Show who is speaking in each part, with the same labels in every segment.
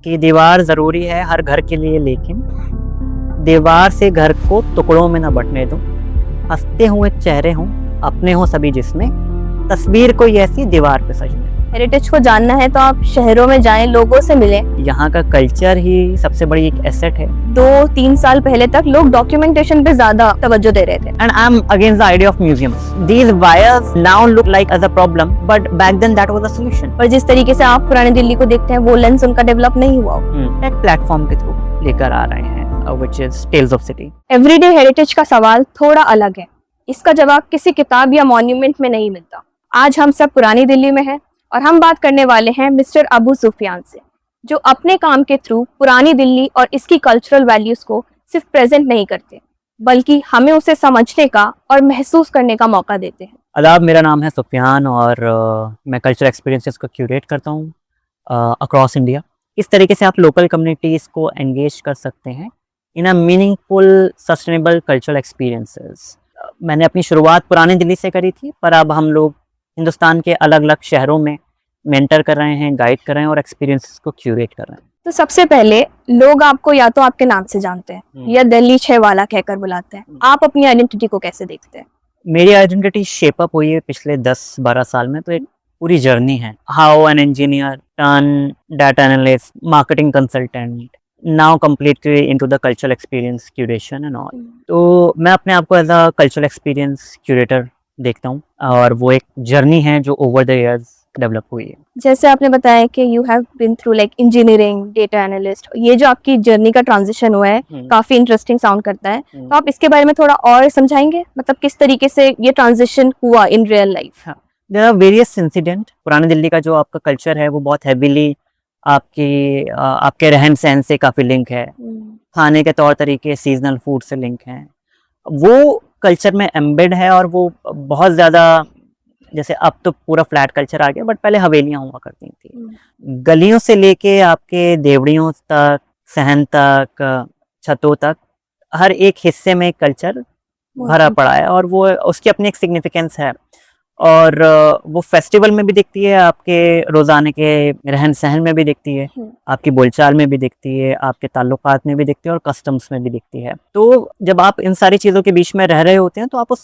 Speaker 1: कि दीवार ज़रूरी है हर घर के लिए, लेकिन दीवार से घर को टुकड़ों में न बँटने दो। हँसते हुए चेहरे हों, अपने हों सभी जिसमें, तस्वीर कोई ऐसी दीवार पे सजने।
Speaker 2: हेरिटेज को जानना है तो आप शहरों में जाएं, लोगों से मिलें।
Speaker 1: यहाँ का कल्चर ही सबसे बड़ी एक एसेट है।
Speaker 2: 2-3 साल पहले तक लोग डॉक्यूमेंटेशन पे ज्यादा तवज्जो दे रहे थे।
Speaker 1: And I'm against the idea of museums. These wires now look like as a problem, but back then that was a solution.
Speaker 2: और जिस तरीके से आप पुरानी दिल्ली को देखते हैं, वो लेंस उनका डेवलप नहीं हुआ।
Speaker 1: एक प्लेटफॉर्म के थ्रू लेकर आ रहे हैं, which is Tales of City.
Speaker 2: Everyday heritage का सवाल थोड़ा अलग है। इसका जवाब किसी किताब या मॉन्यूमेंट में नहीं मिलता। आज हम सब पुरानी दिल्ली में हैं और हम बात करने वाले हैं मिस्टर अबू सुफियान से, जो अपने काम के थ्रू पुरानी दिल्ली और इसकी कल्चरल वैल्यूज को सिर्फ प्रेजेंट नहीं करते, बल्कि हमें उसे समझने का और महसूस करने का मौका देते हैं।
Speaker 1: आदाब, मेरा नाम है सुफियान और मैं कल्चरल एक्सपीरियंसेस को क्यूरेट करता हूँ अक्रॉस इंडिया। इस तरीके से आप लोकल कम्युनिटीज़ को एंगेज कर सकते हैं in a meaningful sustainable cultural experiences. मैंने अपनी शुरुआत पुरानी दिल्ली से करी थी, पर अब हम लोग हिंदुस्तान के अलग अलग शहरों में मेंटर कर रहे हैं, गाइड कर रहे हैं और एक्सपीरियंसेस को क्यूरेट कर रहे हैं।
Speaker 2: तो सबसे पहले लोग आपको या तो आपके नाम से जानते हैं या दिल्ली 6 वाला कहकर बुलाते हैं। आप अपनी आइडेंटिटी को कैसे देखते हैं?
Speaker 1: मेरी आइडेंटिटी शेप अप हुई है पिछले 10-12 साल में, तो एक पूरी जर्नी है। How an engineer turn data analyst, marketing consultant, now completely into the cultural experience curation and all. तो मैं अपने आप को as a cultural experience curator देखता हूँ और वो एक जर्नी है जो ओवर द इयर्स डेवलप हुई है।
Speaker 2: जैसे आपने बताया कि you have been through like engineering, data analyst, ये जो आपकी जर्नी का ट्रांजिशन हुआ है काफी इंटरेस्टिंग साउंड करता है। तो आप इसके बारे में थोड़ा और समझाएंगे, मतलब किस तरीके से ये ट्रांजिशन हुआ in real life?
Speaker 1: There are various incident. पुरानी दिल्ली का जो आपका कल्चर है वो बहुत हैवीली आपके रहन सहन से काफी लिंक है, खाने के तौर तरीके सीजनल फूड से लिंक है, वो कल्चर में एम्बेड है और वो बहुत ज़्यादा, जैसे अब तो पूरा फ्लैट कल्चर आ गया, बट पहले हवेलियाँ हुआ करती थी। गलियों से लेके आपके देवड़ियों तक, सहन तक, छतों तक, हर एक हिस्से में कल्चर भरा पड़ा है और वो उसकी अपनी एक सिग्निफिकेंस है। और वो फेस्टिवल में भी दिखती है, आपके रोज़ाने के रहन सहन में भी दिखती है, आपकी बोलचाल में भी दिखती है, आपके ताल्लुकात में भी दिखती है और कस्टम्स में भी दिखती है। तो जब आप इन सारी चीज़ों के बीच में रह रहे होते हैं तो आप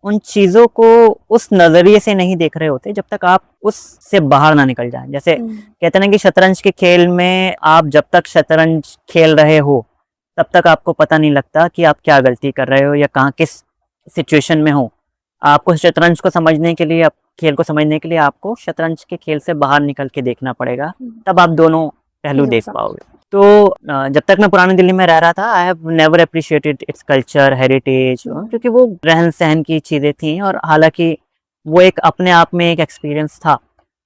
Speaker 1: उन चीज़ों को उस नज़रिए से नहीं देख रहे होते जब तक आप उससे बाहर ना निकल जाएं। जैसे कहते हैं ना कि शतरंज के खेल में आप जब तक शतरंज खेल रहे हो तब तक आपको पता नहीं लगता कि आप क्या गलती कर रहे हो या कहाँ किस सिचुएशन में हो। आपको शतरंज को समझने के लिए, खेल को समझने के लिए आपको शतरंज के खेल से बाहर निकल के देखना पड़ेगा, तब आप दोनों पहलू देख पाओगे। तो जब तक मैं पुरानी दिल्ली में रह रहा था, I have never appreciated its culture, heritage, क्योंकि वो रहन सहन की चीज़ें थी और हालांकि वो एक अपने आप में एक एक्सपीरियंस था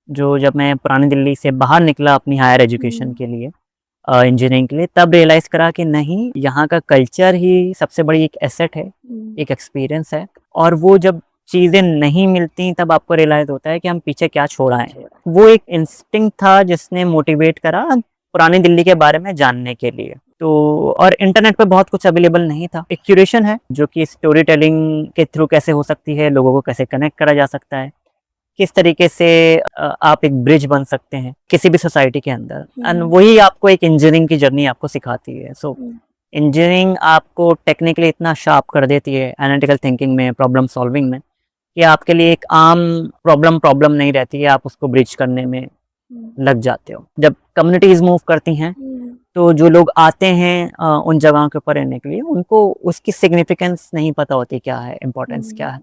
Speaker 1: जो जब मैं पुरानी दिल्ली से बाहर निकला अपनी हायर एजुकेशन के लिए, इंजीनियरिंग के लिए, तब रियलाइज़ करा कि नहीं, यहाँ का कल्चर ही सबसे बड़ी एक एसेट है, एक एक्सपीरियंस है। और वो जब चीज़ें नहीं मिलती तब आपको रियलाइज़ होता है कि हम पीछे क्या छोड़ आए हैं। वो एक इंस्टिंक्ट था जिसने मोटिवेट करा पुरानी दिल्ली के बारे में जानने के लिए। तो और इंटरनेट पे बहुत कुछ अवेलेबल नहीं था। एक क्यूरेशन है जो कि स्टोरी टेलिंग के थ्रू कैसे हो सकती है, लोगों को कैसे कनेक्ट करा जा सकता है, किस तरीके से आप एक ब्रिज बन सकते हैं किसी भी सोसाइटी के अंदर। एंड वही आपको एक इंजीनियरिंग की जर्नी आपको सिखाती है। सो इंजीनियरिंग आपको टेक्निकली इतना शार्प कर देती है एनालिटिकल थिंकिंग में, प्रॉब्लम सॉल्विंग में, कि आपके लिए एक आम प्रॉब्लम नहीं रहती है, आप उसको ब्रिज करने में लग जाते हो। जब कम्युनिटीज मूव करती हैं तो जो लोग आते हैं उन जगहों के ऊपर रहने के लिए, उनको उसकी सिग्निफिकेंस नहीं पता होती क्या है, इम्पोर्टेंस क्या है।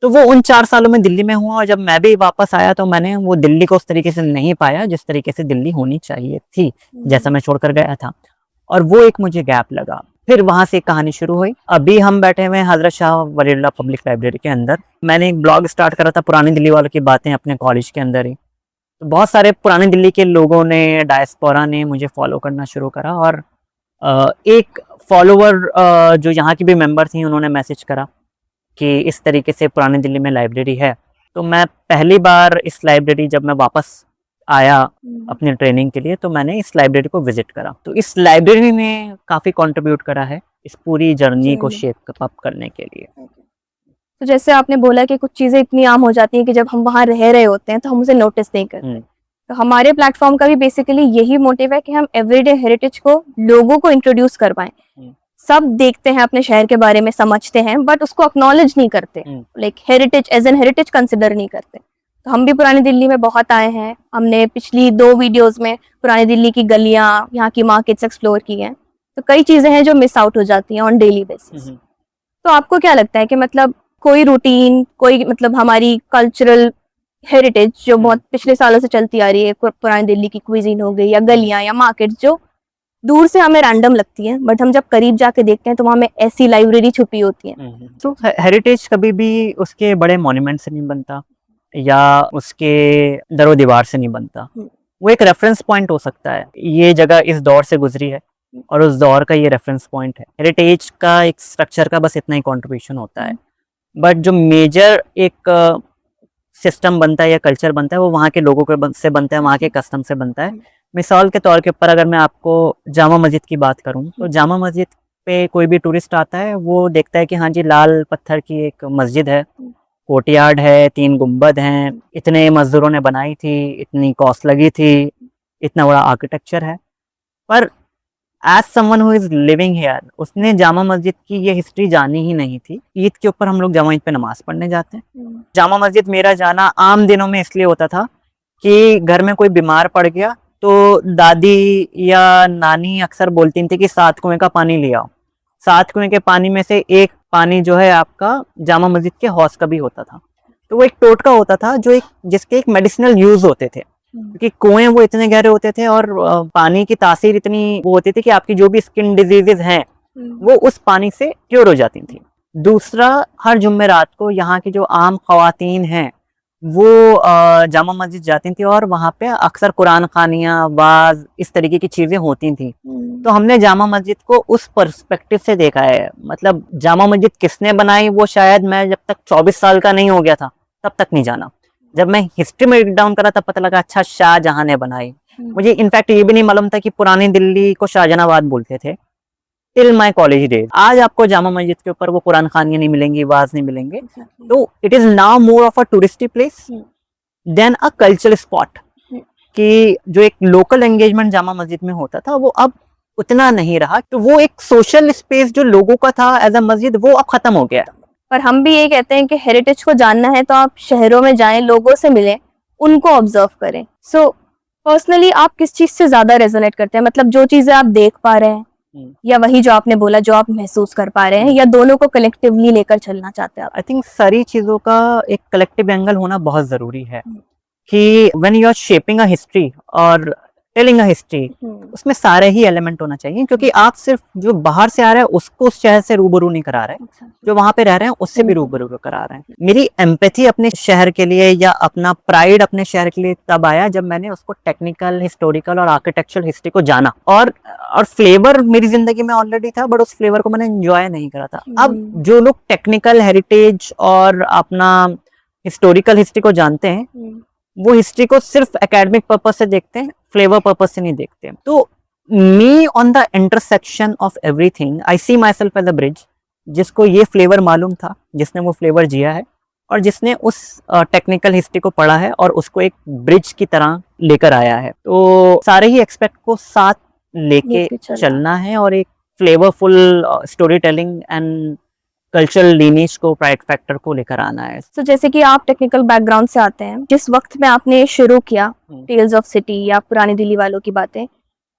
Speaker 1: तो वो उन 4 सालों में दिल्ली में हुआ और जब मैं भी वापस आया तो मैंने वो दिल्ली को उस तरीके से नहीं पाया जिस तरीके से दिल्ली होनी चाहिए थी, जैसा मैं छोड़कर गया था। और वो एक मुझे गैप लगा। फिर वहाँ से एक कहानी शुरू हुई। अभी हम बैठे हुए हैं हजरत शाह वलीउल्लाह पब्लिक लाइब्रेरी के अंदर। मैंने एक ब्लॉग स्टार्ट करा था पुरानी दिल्ली वालों की बातें अपने कॉलेज के अंदर ही। तो बहुत सारे पुरानी दिल्ली के लोगों ने, डायस्पोरा ने मुझे फॉलो करना शुरू करा और एक फॉलोवर जो यहाँ की भी मेंबर थी, उन्होंने मैसेज करा कि इस तरीके से पुरानी दिल्ली में लाइब्रेरी है। तो मैं पहली बार इस लाइब्रेरी, जब मैं वापस आया अपनी ट्रेनिंग के लिए, तो मैंने इस लाइब्रेरी को विजिट करा। तो इस लाइब्रेरी ने काफ़ी कंट्रीब्यूट करा है इस पूरी जर्नी को शेप अप करने के लिए।
Speaker 2: तो जैसे आपने बोला कि कुछ चीज़ें इतनी आम हो जाती हैं कि जब हम वहाँ रह रहे होते हैं तो हम उसे नोटिस नहीं करते। तो हमारे प्लेटफॉर्म का भी बेसिकली यही मोटिव है कि हम एवरीडे हेरिटेज को लोगों को इंट्रोड्यूस कर पाएं। सब देखते हैं अपने शहर के बारे में, समझते हैं, बट उसको एक्नॉलेज नहीं करते, like heritage as an heritage consider नहीं करते। तो हम भी पुरानी दिल्ली में बहुत आए हैं। हमने पिछली 2 वीडियोस में पुरानी दिल्ली की गलियां, यहाँ की मार्केट्स एक्सप्लोर की हैं। तो कई चीजें हैं जो मिस आउट हो जाती हैं ऑन डेली बेसिस। तो आपको क्या लगता है कि मतलब कोई रूटीन, कोई मतलब हमारी कल्चरल हेरिटेज जो बहुत पिछले सालों से चलती आ रही है, पुरानी दिल्ली की क्विजीन हो गई या गलियां या मार्केट्स, जो दूर से हमें रैंडम लगती है बट हम जब करीब जाके देखते हैं तो वहाँ में ऐसी लाइब्रेरी छुपी होती है।
Speaker 1: तो हेरिटेज कभी भी उसके बड़े मॉन्यूमेंट से नहीं बनता या उसके दरो दीवार से नहीं बनता। वो एक रेफरेंस पॉइंट हो सकता है, ये जगह इस दौर से गुजरी है और उस दौर का ये रेफरेंस पॉइंट है। हेरिटेज का एक स्ट्रक्चर का बस इतना ही कंट्रीब्यूशन होता है, बट जो मेजर एक सिस्टम बनता है या कल्चर बनता है वो वहाँ के लोगों के से बनता है, वहाँ के कस्टम से बनता है। मिसाल के तौर के ऊपर अगर मैं आपको जामा मस्जिद की बात करूँ तो जामा मस्जिद पे कोई भी टूरिस्ट आता है वो देखता है कि हाँ जी, लाल पत्थर की एक मस्जिद है, कोर्टयार्ड है, 3 गुंबद हैं, इतने मजदूरों ने बनाई थी, इतनी कॉस्ट लगी थी, इतना बड़ा आर्किटेक्चर है। पर as someone who is living here, उसने जामा मस्जिद की ये हिस्ट्री जानी ही नहीं थी। ईद के ऊपर हम लोग जामा मस्जिद पे नमाज पढ़ने जाते हैं। जामा मस्जिद मेरा जाना आम दिनों में इसलिए होता था कि घर में कोई बीमार पड़ गया तो दादी या नानी अक्सर बोलती थी कि 7 कुएं का पानी ले आओ। 7 कुएं के पानी में से एक पानी जो है आपका जामा मस्जिद के हौज का भी होता था। तो वो एक टोटका होता था जो जिसके एक मेडिसिनल यूज होते थे, क्योंकि कुएं वो इतने गहरे होते थे और पानी की तासीर इतनी वो होती थी कि आपकी जो भी स्किन डिजीजेज हैं वो उस पानी से क्योर हो जाती थी। दूसरा, हर जुम्मेरात को यहाँ की जो आम खवातीन हैं वो जामा मस्जिद जाती थी और वहाँ पे अक्सर कुरान खानियाँ, वाज, इस तरीके की चीजें होती थी। तो हमने जामा मस्जिद को उस पर्सपेक्टिव से देखा है। मतलब जामा मस्जिद किसने बनाई वो शायद मैं जब तक 24 साल का नहीं हो गया था तब तक नहीं जाना। जब मैं हिस्ट्री में ब्रेक डाउन करा तब पता लगा अच्छा शाहजहां ने बनाई। मुझे इनफैक्ट ये भी नहीं मालूम था कि पुरानी दिल्ली को शाहजहानाबाद बोलते थे टिल माई कॉलेज डेज। आज आपको जामा मस्जिद के ऊपर वो कुरान खानियां नहीं मिलेंगी, वाज नहीं मिलेंगे। तो it is now more of a touristy place than a cultural spot. कि जो एक लोकल एंगेजमेंट जामा मस्जिद में होता था वो अब उतना नहीं रहा। तो वो एक सोशल स्पेस जो लोगों का था एज अ मस्जिद वो अब खत्म हो गया।
Speaker 2: पर हम भी ये कहते हैं कि हेरिटेज को जानना है तो आप शहरों में जाएं, लोगों से मिलें, उनको ऑब्जर्व करें। सो पर्सनली आप किस चीज से ज्यादा रेजोनेट करते हैं? मतलब जो चीजें आप देख पा रहे हैं या वही जो आपने बोला जो आप महसूस कर पा रहे हैं, या दोनों को कलेक्टिवली लेकर चलना चाहते हैं आप?
Speaker 1: आई थिंक सारी चीजों का एक कलेक्टिव एंगल होना बहुत जरूरी है कि when you are shaping a history और टेलिंग अ हिस्ट्री, उसमें सारे ही एलिमेंट होना चाहिए। क्योंकि आप सिर्फ जो बाहर से आ रहे हैं उसको उस शहर से रूबरू नहीं करा रहे, जो वहां पे रह रहे हैं उससे भी रूबरू करा रहे हैं। मेरी एम्पैथी अपने शहर के लिए या अपना प्राइड अपने शहर के लिए तब आया जब मैंने उसको टेक्निकल, हिस्टोरिकल और आर्किटेक्चरल हिस्ट्री को जाना। और फ्लेवर मेरी जिंदगी में ऑलरेडी था बट उस फ्लेवर को मैंने एंजॉय नहीं करा था। अब जो लोग टेक्निकल हेरिटेज और अपना हिस्टोरिकल हिस्ट्री को जानते हैं वो हिस्ट्री को सिर्फ एकेडमिक पर्पस से देखते हैं, फ्लेवर पर्पस से नहीं देखते। तो me on the intersection of everything I see myself as a bridge, जिसको ये फ्लेवर मालूम था, जिसने वो फ्लेवर जिया है और जिसने उस टेक्निकल हिस्ट्री को पढ़ा है और उसको एक ब्रिज की तरह लेकर आया है। तो सारे ही एक्सपेक्ट को साथ लेके चलना है और एक flavourful story telling and cultural lineage को, प्राइड फैक्टर को लेकर आना है।
Speaker 2: तो जैसे कि आप टेक्निकल बैकग्राउंड से आते हैं, जिस वक्त में आपने शुरू किया टेल्स ऑफ सिटी या पुरानी दिल्ली वालों की बातें,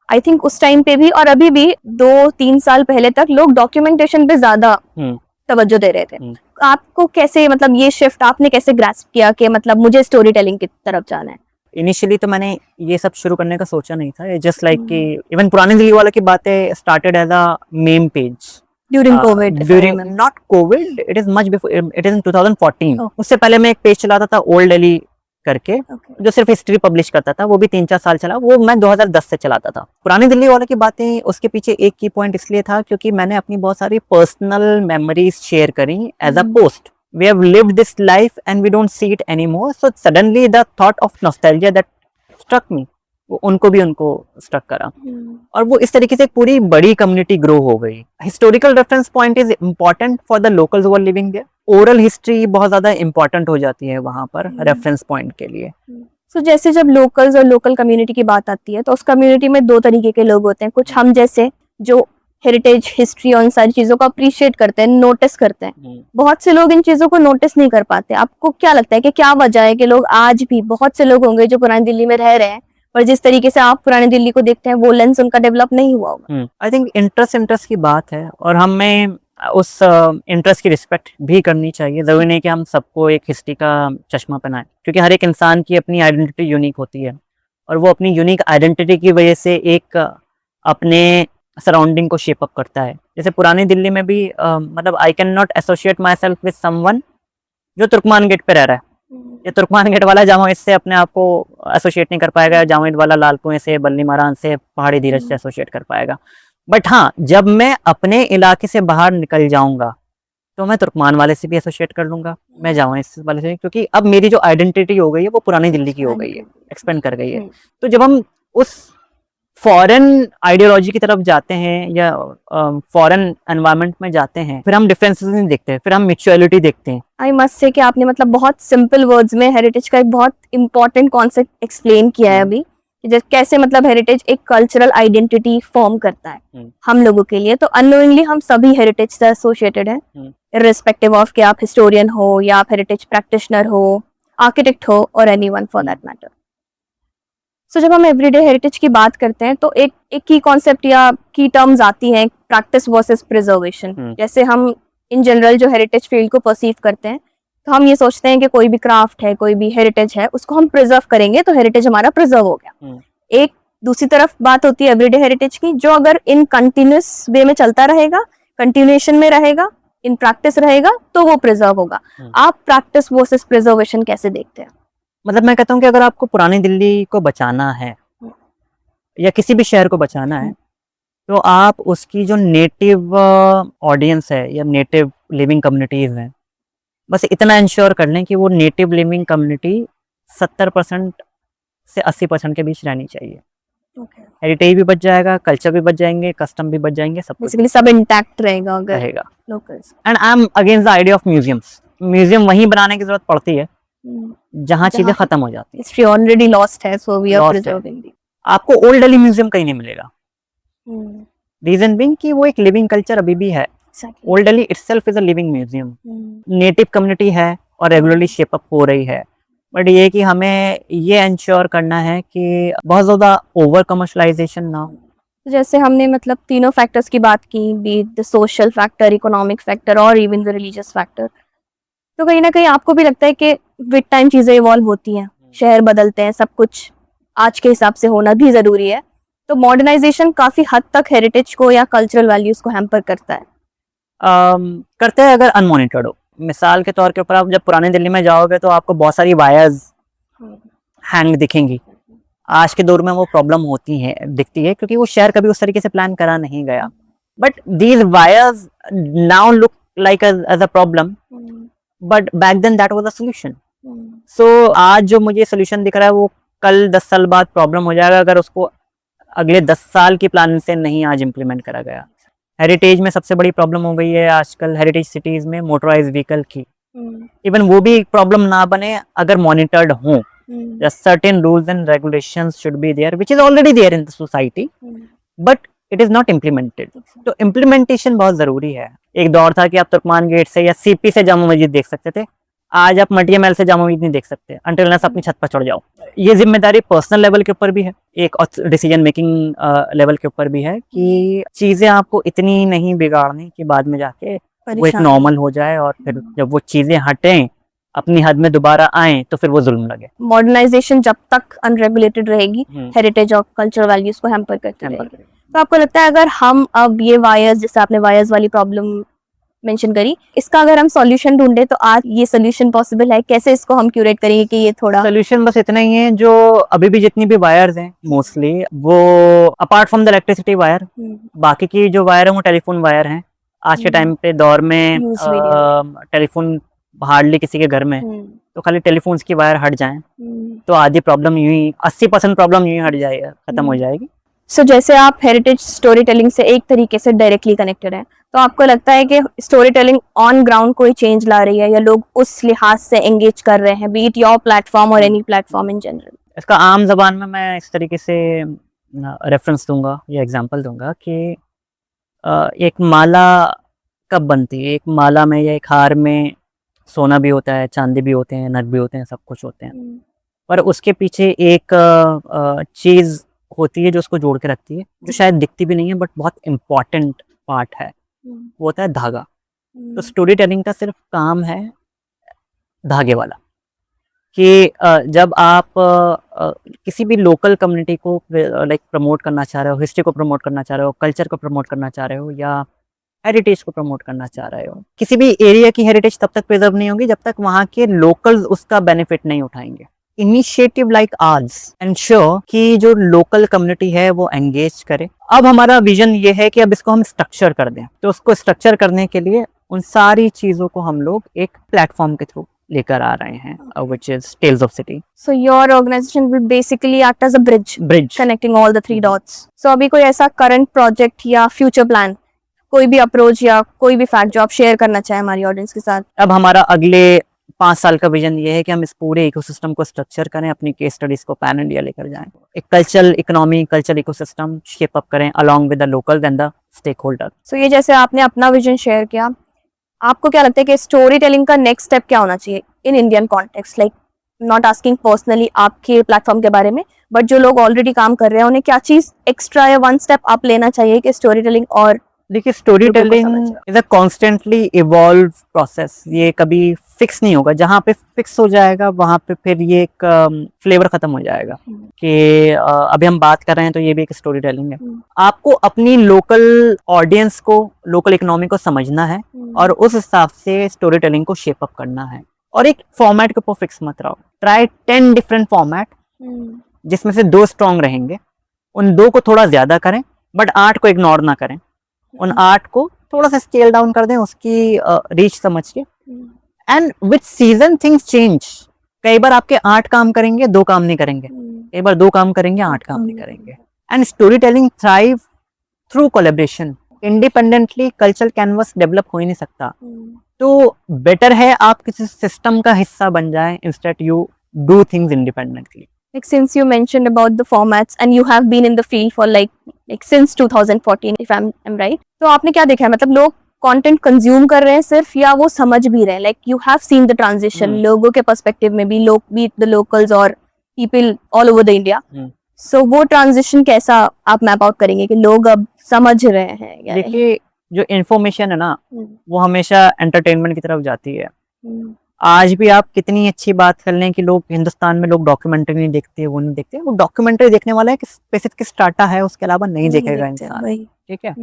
Speaker 2: आई थिंक उस टाइम पे भी और अभी भी 2-3 साल पहले तक लोग डॉक्यूमेंटेशन पे ज्यादा तवज्जो दे रहे थे। आपको कैसे, मतलब ये शिफ्ट आपने कैसे ग्रास्प किया कि मतलब मुझे स्टोरी टेलिंग की तरफ जाना है?
Speaker 1: इनिशियली तो मैंने ये सब शुरू करने का सोचा नहीं था। जस्ट लाइक कि इवन पुरानी दिल्ली वालों की बातें started as a meme page
Speaker 2: during COVID,
Speaker 1: during not COVID, it is much before, it is in 2014. उससे पहले मैं एक पेज चलाता था ओल्ड दिल्ली करके, जो सिर्फ हिस्ट्री पब्लिश करता था। वो भी 3-4 साल चला, वो मैं 2010 से चलाता था। पुरानी दिल्ली वालों की बातें, उसके पीछे एक की पॉइंट इसलिए था क्योंकि मैंने अपनी बहुत सारी पर्सनल मेमोरीज शेयर करी as a post. We have lived this life and we don't see it anymore, so suddenly the thought of nostalgia that struck me, वो उनको भी उनको स्ट्रक करा और वो इस तरीके से पूरी बड़ी कम्युनिटी ग्रो हो गई। Historical reference point is important for the locals who are living there. Oral history बहुत ज्यादा इम्पोर्टेंट हो जाती है वहां पर रेफरेंस पॉइंट के लिए।
Speaker 2: सो जैसे जब लोकल्स और लोकल कम्युनिटी की बात आती है तो उस कम्युनिटी में दो तरीके के लोग होते हैं। कुछ हम जैसे जो हेरिटेज, हिस्ट्री और उन सारी चीज़ों को अप्रिशिएट करते हैं, नोटिस करते हैं। बहुत से लोग इन चीज़ों को नोटिस नहीं कर पाते। आपको क्या लगता है कि क्या वजह है कि लोग आज भी, बहुत से लोग होंगे जो पुरानी दिल्ली में रह रहे हैं पर जिस तरीके से आप पुरानी दिल्ली को देखते हैं वो लेंस उनका डेवलप नहीं हुआ होगा?
Speaker 1: आई थिंक इंटरेस्ट की बात है और हमें उस इंटरेस्ट की रिस्पेक्ट भी करनी चाहिए। ज़रूरी नहीं कि हम सबको एक हिस्ट्री का चश्मा पहनाएं, क्योंकि हर एक इंसान की अपनी आइडेंटिटी यूनिक होती है और वो अपनी यूनिक आइडेंटिटी की वजह से एक अपने सराउंडिंग को शेप अप करता है। जैसे पुरानी दिल्ली में भी मतलब I can not associate my self with someone जो तुर्कमान गेट पे रह रहा है। ये तुर्कमान गेट वाला जामोद से अपने आप को एसोसिएट नहीं कर पाएगा, जामोद वाला लाल कुएं से, बल्ली मारान से, पहाड़ी धीरज से एसोसिएट कर पाएगा। बट हाँ, जब मैं अपने इलाके से बाहर निकल जाऊंगा तो मैं तुर्कमान वाले से भी एसोसिएट कर लूंगा, मैं जामोद वाले से, क्योंकि अब मेरी जो आइडेंटिटी हो गई है वो पुरानी दिल्ली की हो गई है, एक्सपेंड कर गई है। तो जब हम उस फॉरेन आइडियोलॉजी की तरफ जाते हैं या फॉरेन एनवायरनमेंट में जाते हैं, फिर हम डिफरेंसेस नहीं देखते हैं, फिर हम म्यूचुअलिटी देखते हैं।
Speaker 2: आई मस्ट से कि आपने मतलब बहुत सिंपल वर्ड्स में हेरिटेज का एक बहुत इंपॉर्टेंट कॉन्सेप्ट एक्सप्लेन किया है अभी, जैसे कैसे मतलब हेरिटेज एक कल्चरल आइडेंटिटी फॉर्म करता है हम लोगों के लिए। तो अननोइंगली हम सभी हेरिटेज से एसोसिएटेड हैं, इर्रिस्पेक्टिव ऑफ कि आप हिस्टोरियन हो या आप हेरिटेज प्रैक्टिशनर हो, आर्किटेक्ट हो और एनीवन फॉर दैट मैटर। सो जब हम एवरीडे हेरिटेज की बात करते हैं तो एक की कॉन्सेप्ट या की टर्म्स आती हैं, प्रैक्टिस वर्सेस प्रिजर्वेशन। जैसे हम इन जनरल जो हेरिटेज फील्ड को परसीव करते हैं तो हम ये सोचते हैं कि कोई भी क्राफ्ट है, कोई भी हेरिटेज है, उसको हम प्रिजर्व करेंगे तो हेरिटेज हमारा प्रिजर्व हो गया। एक दूसरी तरफ बात होती है एवरीडे हेरिटेज की, जो अगर इन कंटिन्यूस वे में चलता रहेगा, कंटिन्यूएशन में रहेगा, इन प्रैक्टिस रहेगा तो वो प्रिजर्व होगा। आप प्रैक्टिस वर्सेस प्रिजर्वेशन कैसे देखते हैं?
Speaker 1: मतलब मैं कहता हूँ कि अगर आपको पुरानी दिल्ली को बचाना है या किसी भी शहर को बचाना है तो आप उसकी जो नेटिव ऑडियंस है या नेटिव लिविंग कम्युनिटीज़ हैं, बस इतना इंश्योर कर लें कि वो नेटिव लिविंग कम्युनिटी 70% से 80% के बीच रहनी चाहिए। हेरिटेज भी बच जाएगा, कल्चर भी बच जाएंगे, कस्टम भी बच जाएंगे, सब
Speaker 2: बेसिकली सब इंटैक्ट रहेगा अगर
Speaker 1: रहेगा।
Speaker 2: Locals.
Speaker 1: And I am against the idea of museums. Museum वहीं बनाने की जरूरत पड़ती है जहाँ चीजें खत्म हो जाती है।
Speaker 2: हिस्ट्री ऑलरेडी लॉस्ट है, सो वी आर प्रिजर्विंग।
Speaker 1: आपको ओल्ड दिल्ली म्यूजियम कहीं नहीं मिलेगा। रीजन बीइंग कि वो एक लिविंग कल्चर अभी भी है। Old Delhi itself is a living museum. Native community है और रेगुलरली शेप अप हो रही है, बट ये कि हमें ये इंश्योर करना है कि बहुत ज़्यादा ओवर कमर्शलाइजेशन ना हो।
Speaker 2: जैसे हमने मतलब तीनों फैक्टर्स की बात की, be the social factor, economic factor और इवन द रिलीजियस फैक्टर, तो कहीं ना कहीं आपको भी लगता है कि विद टाइम चीज़ें इवॉल्व होती हैं, शहर बदलते हैं, सब कुछ आज के हिसाब से होना भी ज़रूरी है। तो मॉडर्नाइजेशन काफ़ी हद तक हेरिटेज को या कल्चरल वैल्यूज़ को हैम्पर करता है।
Speaker 1: करते हैं अगर अनमॉनिटर्ड हो। मिसाल के तौर के ऊपर आप जब पुरानी दिल्ली में जाओगे तो आपको बहुत सारी वायर्स हैंग दिखेंगी। आज के दौर में वो प्रॉब्लम होती है, दिखती है, क्योंकि वो शहर कभी उस तरीके से प्लान करा नहीं गया। But these wires now look like as a problem, but back then that was a solution. So आज जो मुझे सॉल्यूशन दिख रहा है वो कल 10 साल बाद प्रॉब्लम हो जाएगा अगर उसको अगले 10 साल की प्लान से नहीं आज इम्प्लीमेंट करा गया। हेरिटेज में सबसे बड़ी प्रॉब्लम हो गई है आजकल हेरिटेज सिटीज में मोटराइज व्हीकल की। इवन वो भी एक प्रॉब्लम ना बने अगर मॉनिटर्ड हो। Certain rules and regulations should be there which is already there in the society, but it is not implemented. तो इम्प्लीमेंटेशन बहुत जरूरी है। एक दौर था कि आप तुर्कमान गेट से या सीपी से जामा मस्जिद देख सकते थे, आज आप मटिया महल से जामा मस्जिद नहीं देख सकते अंटिल अनलेस अपनी छत पर चढ़ जाओ। ये जिम्मेदारी पर्सनल लेवल के ऊपर भी है, एक डिसीजन मेकिंग लेवल के ऊपर भी है कि चीजें आपको इतनी नहीं बिगाड़नी कि बाद में जाके वो एक नॉर्मल हो जाए और फिर जब वो चीजें हटें अपनी हद में दोबारा आए तो फिर वो जुल्म लगे।
Speaker 2: मॉडर्नाइजेशन जब तक अनरेगुलेटेड रहेगी हेरिटेज और कल्चरल वैल्यूज को हैम्पर करती रहेगी। तो आपको लगता है अगर हम अब ये वायर्स, जैसे आपने वायर्स वाली प्रॉब्लम मेंशन करी, इसका अगर हम सॉल्यूशन ढूंढे तो आज ये सॉल्यूशन पॉसिबल है? कैसे इसको हम क्यूरेट करेंगे कि ये थोड़ा
Speaker 1: सॉल्यूशन बस इतना ही है, जो अभी भी जितनी भी वायर्स हैं मोस्टली वो apart from the electricity wire, बाकी की जो वायर है वो टेलीफोन वायर हैं। आज के टाइम पे दौर में टेलीफोन हार्डली किसी के घर में, तो खाली टेलीफोन्स की वायर हट जाएं तो आधी प्रॉब्लम यूं ही 80% प्रॉब्लम यूं ही हट जाएगी, खत्म हो जाएगी।
Speaker 2: सो जैसे आप हेरिटेज स्टोरी टेलिंग से एक तरीके से डायरेक्टली कनेक्टेड हैं, तो आपको लगता है कि स्टोरी टेलिंग ऑन ग्राउंड कोई चेंज ला रही है या लोग उस लिहाज से एंगेज कर रहे हैं, बी इट योर प्लेटफॉर्म और एनी प्लेटफॉर्म इन जनरल?
Speaker 1: इसका आम जबान में मैं इस तरीके से रेफरेंस दूंगा या एग्जांपल दूंगा कि एक माला कब बनती है। एक माला में या एक हार में सोना भी होता है, चांदी भी होते हैं, नग भी होते हैं, सब कुछ होते हैं, पर उसके पीछे एक चीज़ होती है जो उसको जोड़ के रखती है, जो शायद दिखती भी नहीं है बट बहुत इम्पॉर्टेंट पार्ट है, वो होता है धागा। तो स्टोरी टेलिंग का सिर्फ काम है धागे वाला, कि जब आप किसी भी लोकल कम्युनिटी को लाइक प्रमोट करना चाह रहे हो, हिस्ट्री को प्रमोट करना चाह रहे हो, कल्चर को प्रमोट करना चाह रहे हो, या हेरिटेज को प्रमोट करना चाह रहे हो, किसी भी एरिया की हेरिटेज तब तक प्रिजर्व नहीं होगी जब तक वहाँ के लोकल्स उसका बेनिफिट नहीं उठाएंगे। इनिशिएटिव लाइक आर्स एंश्योर कि जो लोकल कम्युनिटी है वो एंगेज करे। अब हमारा विजन ये है कि अब इसको हम स्ट्रक्चर कर दें, तो उसको स्ट्रक्चर करने के लिए उन सारी चीज़ों को हम लोग एक प्लेटफॉर्म के थ्रू लेकर आ रहे हैं, which is Tales of City.
Speaker 2: So your organization will basically act as a bridge connecting all the three dots. So अभी कोई ऐसा current project या future plan, कोई भी अप्रोच या कोई भी फैक्ट जो आप शेयर करना चाहें हमारी ऑडियंस के साथ?
Speaker 1: अब हमारा अगले 5 साल का विजन ये है कि हम इस पूरे इकोसिस्टम को स्ट्रक्चर करें, अपनी केस स्टडीज को पैन इंडिया लेकर जाएं, एक cultural economy, cultural ecosystem shape up करें along with the local and the stakeholder.
Speaker 2: So ये जैसे आपने अपना विजन शेयर किया, आपको क्या लगता है कि स्टोरी टेलिंग का नेक्स्ट स्टेप क्या होना चाहिए in Indian context? Like not asking personally आपके प्लेटफॉर्म के बारे में, बट जो लोग ऑलरेडी काम कर रहे हैं उन्हें क्या चीज एक्स्ट्रा या वन स्टेप आप लेना चाहिए कि स्टोरी टेलिंग और
Speaker 1: देखिए, story telling is a constantly evolve process, ये कभी फिक्स नहीं होगा। जहाँ पे फिक्स हो जाएगा वहाँ पे फिर ये एक फ्लेवर खत्म हो जाएगा कि अभी हम बात कर रहे हैं तो ये भी एक स्टोरी टेलिंग है। आपको अपनी लोकल ऑडियंस को, लोकल इकोनॉमी को समझना है और उस हिसाब से स्टोरी टेलिंग को शेप अप करना है, और एक फॉर्मेट के ऊपर फिक्स मत रहो। ट्राई 10 डिफरेंट फॉर्मेट, जिसमें से 2 स्ट्रॉन्ग रहेंगे, उन 2 को थोड़ा ज्यादा करें बट 8 को इग्नोर ना करें। उन 8 को थोड़ा सा स्केल डाउन कर दें उसकी रीच समझ के, and with season things change. कई बार आपके 8 काम करेंगे, 2 काम नहीं करेंगे, कई बार 2 काम करेंगे, 8 काम नहीं करेंगे। And story telling thrive through collaboration. Independently cultural canvas develop हो ही नहीं सकता, तो बेटर है आप किसी सिस्टम का हिस्सा बन जाएं instead you do things independently.
Speaker 2: Like since you mentioned about the formats and you have been in the field for like since 2014 if I'm right, तो आपने क्या देखा है, मतलब लोग कंटेंट कंज्यूम कर रहे हैं सिर्फ, या वो समझ भी रहे हैं? Like you have seen the transition लोगों के पर्सपेक्टिव में भी, लोग बी द लोकल्स और people all over the India. So वो ट्रांजिशन कैसा आप मैप आउट करेंगे कि लोग अब समझ रहे हैं या नहीं?
Speaker 1: देखिए, जो इन्फॉर्मेशन है ना वो हमेशा एंटरटेनमेंट की तरफ जाती है। आज भी आप कितनी अच्छी बात कर लें कि लोग हिंदुस्तान में लोग डॉक्यूमेंट्री नहीं देखते, वो नहीं देखते, वो डॉक्यूमेंट्री देखने वाला है कि स्पेसिफिक स्टार्टा है, उसके अलावा नहीं देखेगा इंसान, ठीक है।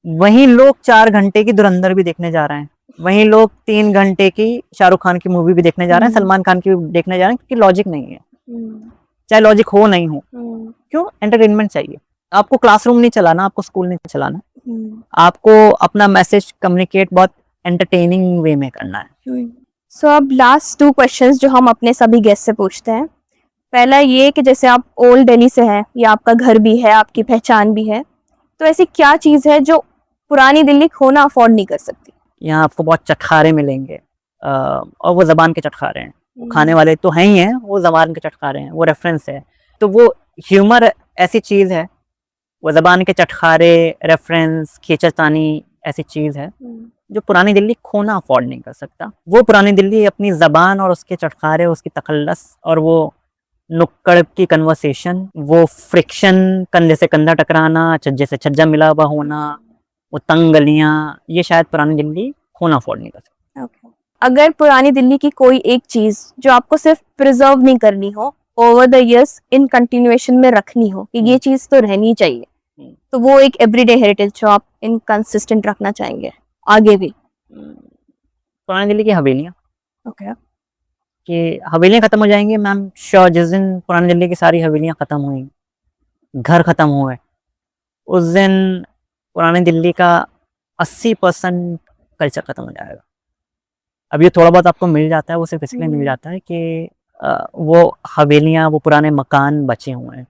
Speaker 1: वहीं लोग 4 घंटे की धुरंधर भी देखने जा रहे हैं, वहीं लोग 3 घंटे की शाहरुख खान की मूवी भी देखने जा रहे हैं, सलमान खान की भी देखने जा रहे हैं, क्योंकि लॉजिक नहीं है। चाहे लॉजिक हो नहीं हो, क्यों? एंटरटेनमेंट चाहिए। आपको क्लासरूम नहीं चलाना, आपको स्कूल नहीं चलाना, आपको अपना मैसेज कम्युनिकेट बहुत एंटरटेनिंग वे में करना है।
Speaker 2: सो अब लास्ट 2 क्वेश्चंस जो हम अपने सभी गेस्ट से पूछते हैं। पहला ये कि जैसे आप ओल्ड दिल्ली से हैं, या आपका घर भी है, आपकी पहचान भी है, तो ऐसी क्या चीज़ है जो पुरानी दिल्ली खोना अफोर्ड नहीं कर सकती?
Speaker 1: यहाँ आपको बहुत चटखारे मिलेंगे, और वो ज़बान के चटखारे हैं। खाने वाले तो हैं ही हैं, वो ज़बान के चटखारे हैं, वो रेफरेंस है। तो वो ह्यूमर ऐसी चीज़ है, वो ज़बान के चटखारे, रेफरेंस, खींचातानी ऐसी चीज़ है जो पुरानी दिल्ली खोना अफोर्ड नहीं कर सकता। वो पुरानी दिल्ली अपनी ज़बान और उसके चटखारे, उसकी तखल्लस और वो नुक्कड़ की कन्वर्सेशन, वो फ्रिक्शन, कंधे से कंधा टकराना, छज्जे से छज्जा मिला हुआ होना, वो तंग गलियाँ, ये शायद पुरानी दिल्ली खोना अफोर्ड नहीं कर सकता।
Speaker 2: अगर पुरानी दिल्ली की कोई एक चीज़ जो आपको सिर्फ प्रिजर्व नहीं करनी हो, over the years in continuation में रखनी हो कि ये चीज़ तो रहनी चाहिए, तो वो एक एवरीडे हेरिटेज जो आप इन कंसिस्टेंट रखना चाहेंगे आगे भी?
Speaker 1: पुरानी दिल्ली की हवेलियाँ।
Speaker 2: ओके।
Speaker 1: कि हवेलियाँ खत्म हो जाएंगी मैम, श्योर। जिस दिन पुरानी दिल्ली की सारी हवेलियाँ खत्म हुई, घर खत्म हुए, उस दिन पुरानी दिल्ली का 80% कल्चर खत्म हो जाएगा। अब ये थोड़ा बहुत आपको मिल जाता है, वो सिर्फ इसलिए मिल जाता है कि वो हवेलियाँ, वो पुराने मकान बचे हुए हैं।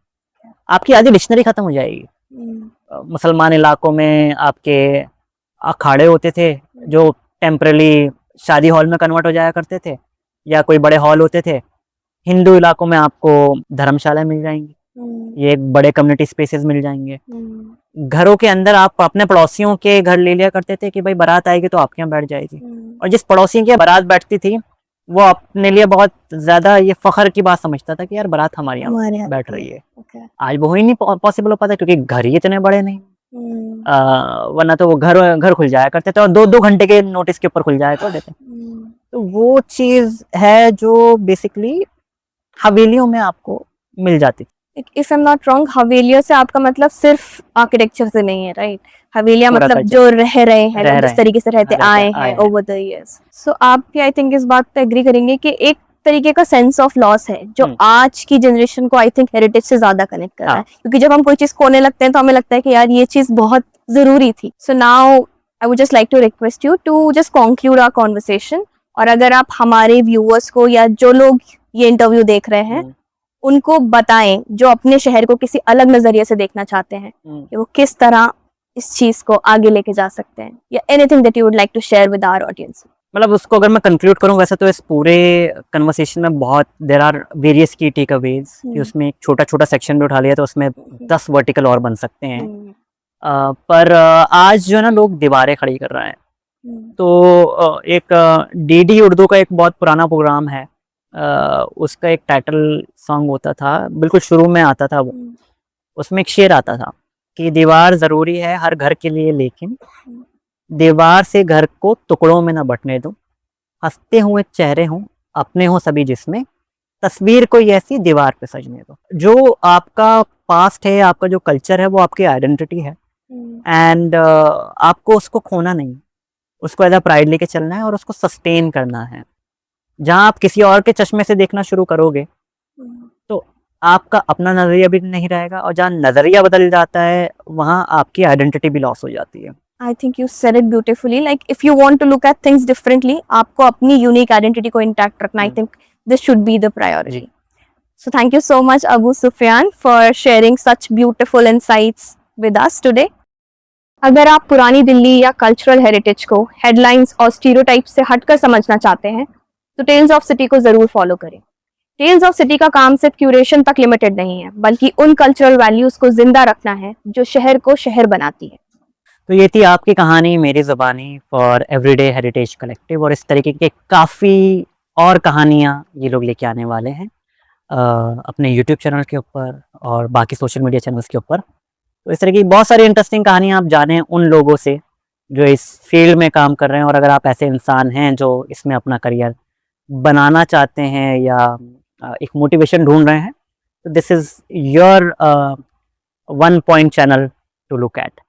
Speaker 1: आपकी आधी डिक्शनरी खत्म हो जाएगी। मुसलमान इलाकों में आपके अखाड़े होते थे जो टेम्परली शादी हॉल में कन्वर्ट हो जाया करते थे, या कोई बड़े हॉल होते थे हिंदू इलाकों में आपको धर्मशाला मिल जाएंगी, ये एक बड़े कम्युनिटी स्पेसेस मिल जाएंगे। घरों के अंदर आप अपने पड़ोसियों के घर ले लिया करते थे कि भाई बारात आएगी तो आपके यहाँ बैठ जाएगी, और जिस पड़ोसी की बारात बैठती थी वो अपने लिए बहुत ज्यादा ये फखर की बात समझता था कि यार बारात हमारे यहाँ बैठ रही है। आज वो ही नहीं पॉसिबल हो पाता क्योंकि घर ही इतने बड़े नहीं। वरना तो वो घर खुल जाया करते थे और 2-2 घंटे के नोटिस के ऊपर खुल जाया करते थे। तो वो चीज है जो बेसिकली हवेलियों में आपको मिल जाती थी।
Speaker 2: If I am not wrong, हवेलियों से आपका मतलब सिर्फ आर्किटेक्चर से नहीं है, राइट? हवेलियां
Speaker 1: पूरा
Speaker 2: मतलब
Speaker 1: culture।
Speaker 2: जो रह रहे हैं,
Speaker 1: रह
Speaker 2: लोग
Speaker 1: रहे
Speaker 2: जिस तरीके से रहते आए हैं ओवर द इयर्स। सो आप भी आई थिंक इस बात पे एग्री करेंगे कि एक तरीके का सेंस ऑफ लॉस है जो आज की जनरेशन को आई थिंक हेरिटेज से ज्यादा कनेक्ट कर रहा है, क्योंकि जब हम कोई चीज खोने लगते हैं तो हमें लगता है कि यार ये चीज बहुत जरूरी थी। So now I would just like to request you to just conclude our conversation, और अगर आप हमारे व्यूअर्स को या जो लोग ये इंटरव्यू देख रहे हैं उनको बताएं जो अपने शहर को किसी अलग नजरिए से देखना चाहते हैं कि वो किस तरह इस चीज को आगे लेके जा सकते हैं, या anything that you would like to share with our audience.
Speaker 1: मतलब उसको अगर मैं कंक्लूड करूं, वैसे तो इस पूरे कन्वर्सेशन में बहुत देयर आर वेरियस की टेक अवेज, कि उसमें एक छोटा छोटा सेक्शन भी उठा लिया तो उसमें 10 वर्टिकल और बन सकते हैं। पर आज जो है ना लोग दीवारें खड़ी कर रहे हैं। तो एक डीडी उर्दू का एक बहुत पुराना प्रोग्राम है, उसका एक टाइटल सॉन्ग होता था, बिल्कुल शुरू में आता था वो, उसमें एक शेर आता था कि दीवार ज़रूरी है हर घर के लिए, लेकिन दीवार से घर को टुकड़ों में न बंटने दो, हंसते हुए चेहरे हों अपने हो सभी जिसमें, तस्वीर कोई ऐसी दीवार पे सजने दो। जो आपका पास्ट है, आपका जो कल्चर है, वो आपकी आइडेंटिटी है, एंड आपको उसको खोना नहीं, उसको एज अ प्राइड लेके चलना है और उसको सस्टेन करना है। जहाँ आप किसी और के चश्मे से देखना शुरू करोगे तो आपका अपना नजरिया भी नहीं रहेगा, और जहाँ नजरिया बदल जाता है वहाँ आपकी आइडेंटिटी भी लॉस हो जाती है।
Speaker 2: I think you said it beautifully. Like if you want to look at things differently, आपको अपनी unique identity को intact रखना, I think this should be the priority. So thank you so much Abu Sufyan for sharing such beautiful insights with us today. अगर आप पुरानी दिल्ली या cultural heritage को headlines और स्टीरियोटाइप से हटकर समझना चाहते हैं तो टेल्स ऑफ सिटी को जरूर फॉलो करें। टेल्स ऑफ सिटी का काम सिर्फ क्यूरेशन तक लिमिटेड नहीं है, बल्कि उन कल्चरल वैल्यूज को जिंदा रखना है जो शहर को शहर बनाती है।
Speaker 1: तो ये थी आपकी कहानी मेरी ज़बानी फॉर एवरीडे हेरिटेज कलेक्टिव, और इस तरीके के काफ़ी और कहानियाँ ये लोग लेके आने वाले हैं अपने यूट्यूब चैनल के ऊपर और बाकी सोशल मीडिया चैनल्स के ऊपर। तो इस तरह की बहुत सारी इंटरेस्टिंग कहानियाँ आप जानें उन लोगों से जो इस फील्ड में काम कर रहे हैं, और अगर आप ऐसे इंसान हैं जो इसमें अपना करियर बनाना चाहते हैं या एक मोटिवेशन ढूंढ रहे हैं, तो this is your 1 point channel to look eight.